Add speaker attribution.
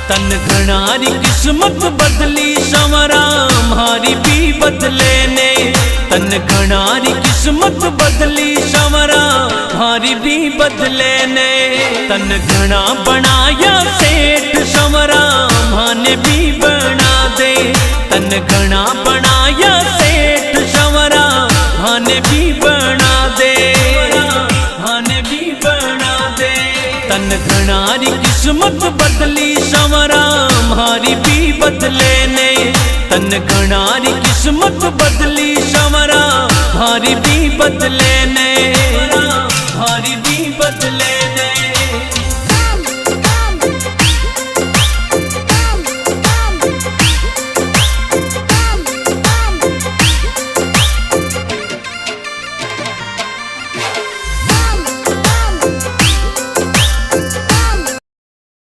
Speaker 1: तन घनारी किस्मत बदली संवरा हमारी भी बदले ने। तन घनारी किस्मत बदली संवरा हमारी भी बदले ने। तन घना बनाया सेठ संवरा माने भी बना दे। तन घना बनाया सेठ संवरा माने भी बना दे, माने भी बना दे। तन घनारी किस्मत बदली संवरा हमारी भी बदले ने। तन घनारी किस्मत बदली संवरा हमारी भी बदले ने।